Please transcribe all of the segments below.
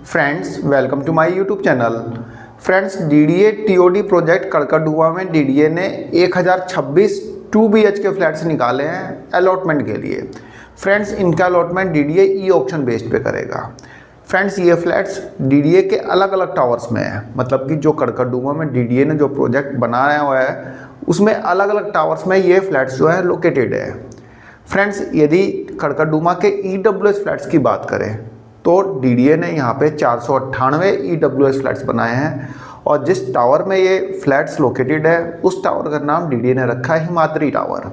Friends welcome to my YouTube channel. Friends DDA TOD project Karkardooma में DDA ने 1026 2 BHK flats निकाले हैं allotment के लिए। फ्रेंड्स इनका allotment DDA e auction based पे करेगा। फ्रेंड्स ये फ्लैट्स डीडीए के अलग अलग टावर्स में है, मतलब कि जो कड़कड़डुआ में डीडीए ने जो प्रोजेक्ट बनाया हुआ है उसमें अलग अलग टावर्स में ये फ्लैट्स जो है लोकेटेड है। फ्रेंड्स यदि कड़कड़डुआ के EWS फ्लैट्स की बात करें तो डीडीए ने यहाँ पे 498 EWS फ्लैट्स बनाए हैं और जिस टावर में ये फ्लैट्स लोकेटेड है उस टावर का नाम डीडीए ने रखा है हिमाद्री टावर।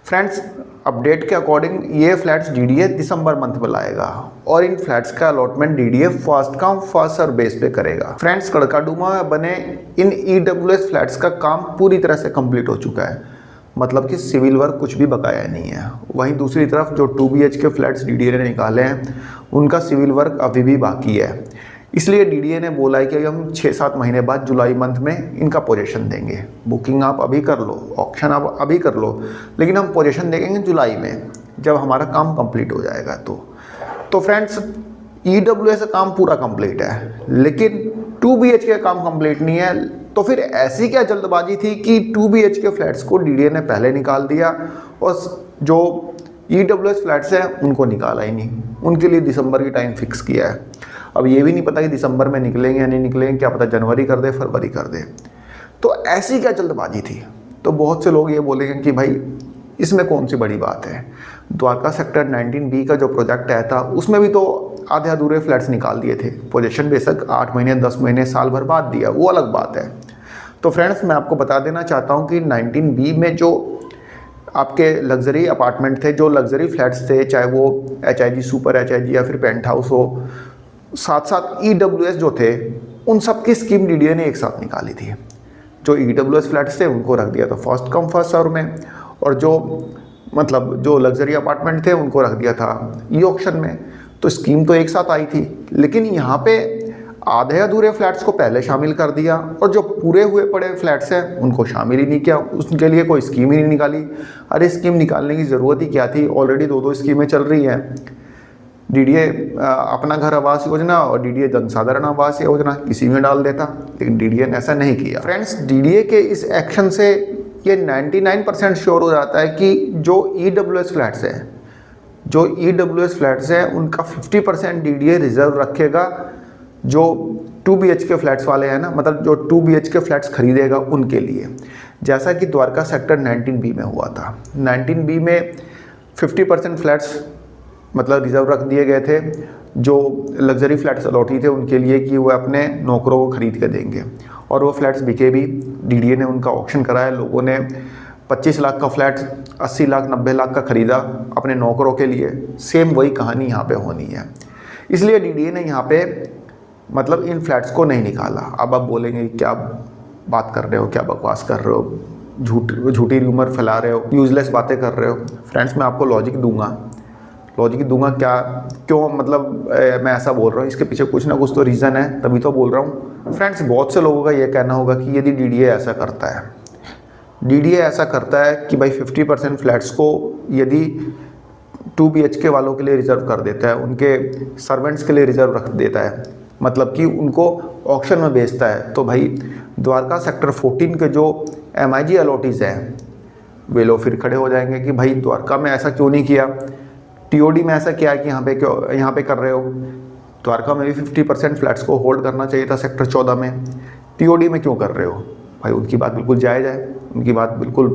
फ्रेंड्स अपडेट के अकॉर्डिंग ये फ्लैट्स डीडीए दिसंबर मंथ में लाएगा और इन फ्लैट्स का allotment DDA first come first serve base पे करेगा। फ्रेंड्स कड़कड़डुआ में बने इन EWS फ्लैट्स का काम पूरी तरह से कंप्लीट हो चुका है, मतलब कि सिविल वर्क कुछ भी बकाया नहीं है। वहीं दूसरी तरफ जो 2 BHK फ्लैट्स डीडीए ने निकाले हैं उनका सिविल वर्क अभी भी बाकी है, इसलिए डीडीए ने बोला है कि हम 6-7 महीने बाद जुलाई मंथ में इनका पोजीशन देंगे। बुकिंग आप अभी कर लो, ऑक्शन आप अभी कर लो, लेकिन हम पोजीशन देंगे जुलाई में जब हमारा काम कंप्लीट हो जाएगा। तो फ्रेंड्स EWS का काम पूरा कंप्लीट है लेकिन 2 BHK का काम कंप्लीट नहीं है। तो फिर ऐसी क्या जल्दबाजी थी कि 2 BHK फ्लैट्स को डीडीए ने पहले निकाल दिया और जो EWS फ्लैट्स हैं उनको निकाला ही नहीं, उनके लिए दिसंबर की टाइम फिक्स किया है। अब ये भी नहीं पता कि दिसंबर में निकलेंगे या नहीं निकलेंगे, क्या पता जनवरी कर दे फरवरी कर दे। तो ऐसी क्या जल्दबाजी थी? तो बहुत से लोग ये बोलेंगे कि भाई इसमें कौन सी बड़ी बात है, द्वारका सेक्टर 19B का जो प्रोजेक्ट आया था उसमें भी तो आधे अधूरे फ्लैट्स निकाल दिए थे। पोजीशन बेशक 8 महीने 10 महीने साल भर बाद दिया, वो अलग बात है। तो फ्रेंड्स मैं आपको बता देना चाहता हूँ कि 19B में जो आपके लग्जरी अपार्टमेंट थे, जो लग्जरी फ्लैट्स थे, चाहे वो HIG सुपर HIG या फिर पेंट हाउस हो, साथ साथ EWS जो थे उन सब की स्कीम डीडीए ने एक साथ निकाली थी। जो EWS फ्लैट्स थे उनको रख दिया था फर्स्ट कम फर्स्ट सर्व में, और जो लग्जरी अपार्टमेंट थे उनको रख दिया था ई ऑक्शन में। तो स्कीम तो एक साथ आई थी, लेकिन यहाँ पे आधे अधूरे फ्लैट्स को पहले शामिल कर दिया और जो पूरे हुए पड़े फ्लैट्स हैं उनको शामिल ही नहीं किया, उसके लिए कोई स्कीम ही नहीं निकाली। अरे स्कीम निकालने की ज़रूरत ही क्या थी, ऑलरेडी 2 स्कीमें चल रही हैं, डीडीए अपना घर आवास योजना और डीडीए जनसाधारण आवास योजना, किसी में डाल देता, लेकिन डीडीए ने ऐसा नहीं किया। फ्रेंड्स डीडीए के इस एक्शन से ये 99% श्योर हो जाता है कि जो EWS फ्लैट्स हैं उनका 50% डीडीए रिजर्व रखेगा। जो 2 BHK फ्लैट्स वाले हैं ना, मतलब जो 2 BHK फ्लैट्स खरीदेगा उनके लिए, जैसा कि द्वारका सेक्टर 19B में हुआ था। 19B में 50% फ्लैट्स मतलब रिजर्व रख दिए गए थे जो लग्जरी फ्लैट्स अलॉटी थे उनके लिए, कि वो अपने नौकरों को खरीद के देंगे, और वो फ्लैट्स बिके भी। डीडीए ने उनका ऑक्शन कराया, लोगों ने 25 लाख का फ्लैट 80 लाख 90 लाख का खरीदा अपने नौकरों के लिए। सेम वही कहानी यहाँ पे होनी है, इसलिए डीडीए ने यहाँ पे मतलब इन फ्लैट्स को नहीं निकाला। अब आप बोलेंगे क्या बात कर रहे हो, क्या बकवास कर रहे हो, झूठी र्यूमर फैला रहे हो, यूजलेस बातें कर रहे हो। फ्रेंड्स मैं आपको लॉजिक दूंगा क्या क्यों मतलब मैं ऐसा बोल रहा हूँ, इसके पीछे कुछ ना कुछ तो रीज़न है, तभी तो बोल रहा हूँ। फ्रेंड्स बहुत से लोगों का ये कहना होगा कि यदि डीडीए ऐसा करता है कि भाई 50% फ्लैट्स को यदि 2 BHK वालों के लिए रिजर्व कर देता है, उनके सर्वेंट्स के लिए रिजर्व रख देता है, मतलब कि उनको ऑक्शन में बेचता है, तो भाई द्वारका सेक्टर 14 के जो MIG अलॉटीज़ हैं वे लोग फिर खड़े हो जाएंगे कि भाई द्वारका में ऐसा क्यों नहीं किया, TOD में ऐसा क्या है कि यहाँ पे कर रहे हो। द्वारका में भी 50% फ्लैट्स को होल्ड करना चाहिए था सेक्टर 14 में, TOD में क्यों कर रहे हो? भाई उनकी बात बिल्कुल जायज़ है, उनकी बात बिल्कुल,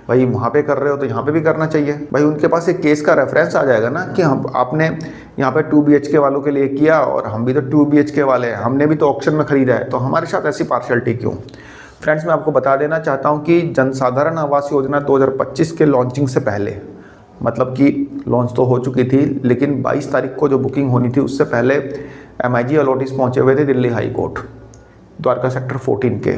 भाई वहाँ पे कर रहे हो तो यहाँ पे भी करना चाहिए। भाई उनके पास एक केस का रेफरेंस आ जाएगा ना कि हम आपने यहाँ पे 2 BHK वालों के लिए किया और हम भी तो 2 BHK वाले हैं, हमने भी तो ऑक्शन में ख़रीदा है, तो हमारे साथ ऐसी पार्शलिटी क्यों? फ्रेंड्स मैं आपको बता देना चाहता हूँ कि जनसाधारण आवास योजना 2025 के लॉन्चिंग से पहले, मतलब कि लॉन्च तो हो चुकी थी लेकिन 22 तारीख को जो बुकिंग होनी थी उससे पहले MIG अलॉटीज़ पहुँचे हुए थे Delhi high court Dwarka sector 14 के।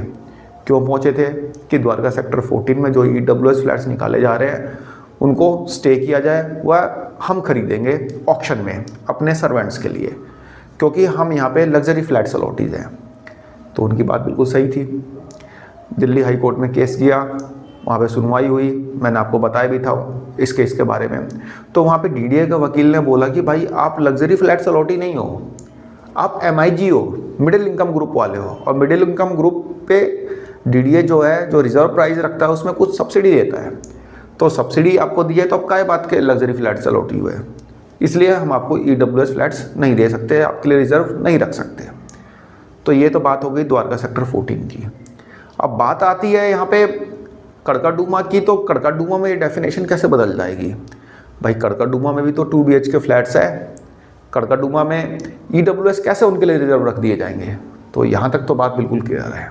क्यों पहुँचे थे? कि द्वारका सेक्टर 14 में जो EWS फ्लैट्स निकाले जा रहे हैं उनको स्टे किया जाए, वह हम खरीदेंगे ऑक्शन में अपने सर्वेंट्स के लिए, क्योंकि हम यहाँ पे लग्जरी फ्लैट्स अलॉटीज़ हैं। तो उनकी बात बिल्कुल सही थी। दिल्ली हाई कोर्ट में केस किया, वहाँ पे सुनवाई हुई, मैंने आपको बताया भी था इस केस के बारे में। तो वहाँ पे डीडीए का वकील ने बोला कि भाई आप लग्जरी फ्लैट्स अलॉटी नहीं हो, आप MIG हो, मिडिल इनकम ग्रुप वाले हो, और मिडिल इनकम ग्रुप पे DDA जो है, जो रिजर्व प्राइस रखता है उसमें कुछ सब्सिडी देता है, तो सब्सिडी आपको दी है तो अब क्या बात के लग्जरी फ्लैट्स अलॉट हुए हैं, इसलिए हम आपको EWS फ्लैट्स नहीं दे सकते, आपके लिए रिजर्व नहीं रख सकते। तो ये तो बात हो गई द्वारका सेक्टर 14 की। अब बात आती है यहाँ पे कड़काडूमा की, तो कड़काडूमा में ये डेफिनेशन कैसे बदल जाएगी भाई? कड़काडूमा में भी तो 2 BHK फ्लैट्स है, कड़काडूमा में EWS कैसे उनके लिए रिजर्व रख दिए जाएंगे? तो यहाँ तक तो बात बिल्कुल क्लियर है।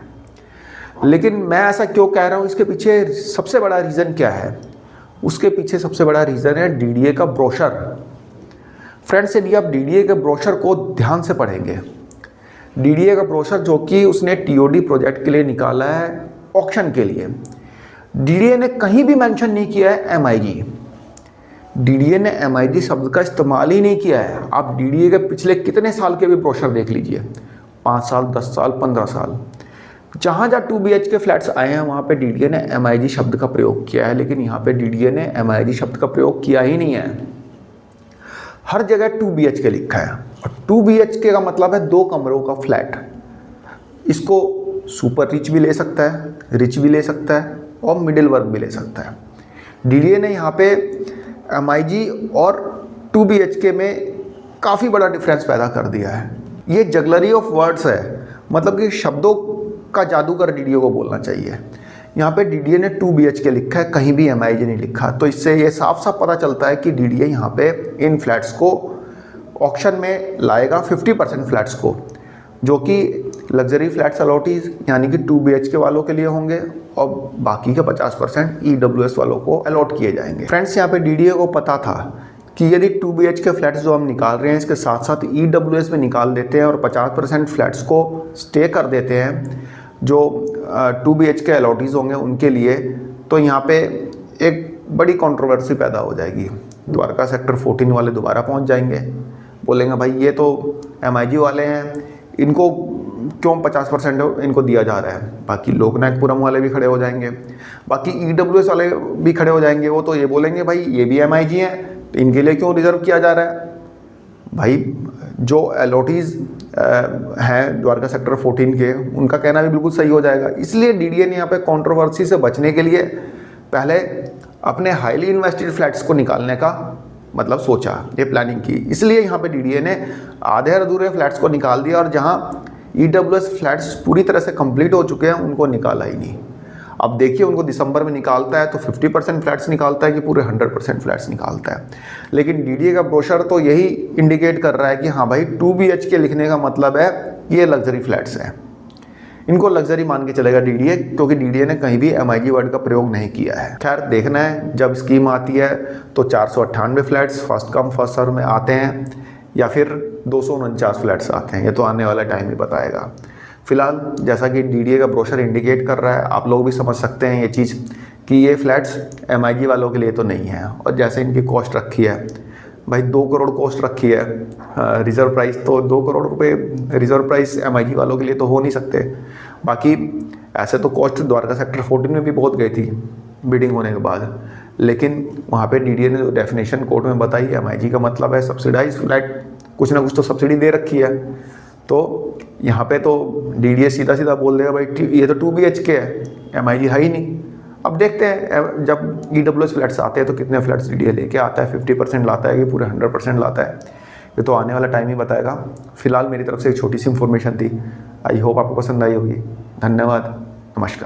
लेकिन मैं ऐसा क्यों कह रहा हूँ, इसके पीछे सबसे बड़ा रीज़न क्या है? उसके पीछे सबसे बड़ा रीज़न है DDA का ब्रोशर। फ्रेंड्स, यदि आप DDA के ब्रोशर को ध्यान से पढ़ेंगे, DDA का ब्रोशर जो कि उसने TOD प्रोजेक्ट के लिए निकाला है ऑक्शन के लिए, DDA ने कहीं भी मेंशन नहीं किया है MIG। DDA ने MIG शब्द का इस्तेमाल ही नहीं किया है। आप DDA के पिछले कितने साल के भी ब्रोशर देख लीजिए, 5 साल, 10 साल, 15 साल, जहाँ 2 BHK फ्लैट्स आए हैं वहाँ पे DDA ने MIG शब्द का प्रयोग किया है, लेकिन यहाँ पे DDA ने MIG शब्द का प्रयोग किया ही नहीं है। हर जगह 2 BHK लिखा है, और 2 BHK का मतलब है 2 कमरों का फ्लैट। इसको सुपर रिच भी ले सकता है, रिच भी ले सकता है, और मिडिल वर्ग भी ले सकता है। DDA ने यहाँ पे MIG और 2 BHK में काफ़ी बड़ा डिफरेंस पैदा कर दिया है। ये जगलरी ऑफ वर्ड्स है, मतलब कि शब्दों का जादूगर DDA को बोलना चाहिए। यहाँ पे DDA ने 2 BHK लिखा है, कहीं भी MIG नहीं लिखा, तो इससे ये साफ साफ पता चलता है कि DDA यहाँ पे इन फ्लैट्स को ऑक्शन में लाएगा, 50% फ्लैट्स को, जो कि लग्जरी फ्लैट्स अलॉटीज यानी कि 2 BHK वालों के लिए होंगे, और बाकी के 50% EWS वालों को अलॉट किए जाएंगे। फ्रेंड्स, यहाँ पे DDA को पता था कि यदि 2 BHK फ्लैट्स जो हम निकाल रहे हैं इसके साथ साथ EWS में निकाल देते हैं और 50% फ्लैट्स को स्टे कर देते हैं जो 2 BHK अलॉटीज़ होंगे उनके लिए, तो यहाँ पे एक बड़ी कंट्रोवर्सी पैदा हो जाएगी। द्वारका सेक्टर 14 वाले दोबारा पहुँच जाएंगे, बोलेंगे भाई ये तो MIG वाले हैं, इनको क्यों 50% इनको दिया जा रहा है। बाकी लोकनायकपुरम वाले भी खड़े हो जाएंगे, बाकी EWS वाले भी खड़े हो जाएंगे, वो तो ये बोलेंगे भाई ये भी MIG हैं, तो इनके लिए क्यों रिजर्व किया जा रहा है। भाई जो अलॉटीज़ हैं द्वारका सेक्टर 14 के, उनका कहना भी बिल्कुल सही हो जाएगा। इसलिए DDA ने यहाँ पे कंट्रोवर्सी से बचने के लिए पहले अपने हाईली इन्वेस्टेड फ्लैट्स को निकालने का मतलब सोचा, ये प्लानिंग की। इसलिए यहाँ पे DDA ने आधे अधूरे फ्लैट्स को निकाल दिया, और जहाँ EWS फ्लैट्स पूरी तरह से कंप्लीट हो चुके हैं उनको निकाला ही नहीं। अब देखिए उनको दिसंबर में निकालता है तो 50% फ्लैट्स निकालता है कि पूरे 100% फ्लैट्स निकालता है। लेकिन DDA का ब्रोशर तो यही इंडिकेट कर रहा है कि हाँ भाई 2 BHK लिखने का मतलब है ये लग्जरी फ्लैट्स हैं, इनको लग्जरी मान के चलेगा DDA, क्योंकि DDA ने कहीं भी MIG वर्ड का प्रयोग नहीं किया है। खैर देखना है, जब स्कीम आती है तो 498 flats first come first serve में आते हैं या फिर 249 फ्लैट्स आते हैं, ये तो आने वाला टाइम ही बताएगा। फिलहाल जैसा कि DDA का ब्रोशर इंडिकेट कर रहा है, आप लोग भी समझ सकते हैं ये चीज़ कि ये फ्लैट्स MIG वालों के लिए तो नहीं है। और जैसे इनकी कॉस्ट रखी है भाई, 2 करोड़ कॉस्ट रखी है, रिज़र्व प्राइस तो 2 करोड़ रुपए रिज़र्व प्राइस MIG वालों के लिए तो हो नहीं सकते। बाकी ऐसे तो कॉस्ट द्वारका सेक्टर 14 में भी बहुत गई थी बिडिंग होने के बाद, लेकिन वहाँ पे DDA ने जो डेफिनेशन कोर्ट में बताई MIG का मतलब है सब्सिडाइज फ्लैट, कुछ ना कुछ तो सब्सिडी दे रखी है। तो यहाँ पे तो DDA सीधा सीधा बोल देगा भाई ये तो 2 BHK है, MIG है ही नहीं। अब देखते हैं जब EWS फ्लैट्स आते हैं तो कितने फ्लैट्स DDA लेके आता है, 50% लाता है कि पूरे 100% लाता है, ये तो आने वाला टाइम ही बताएगा। फिलहाल मेरी तरफ से एक छोटी सी इन्फॉर्मेशन थी, आई होप आपको पसंद आई होगी। धन्यवाद, नमस्कार।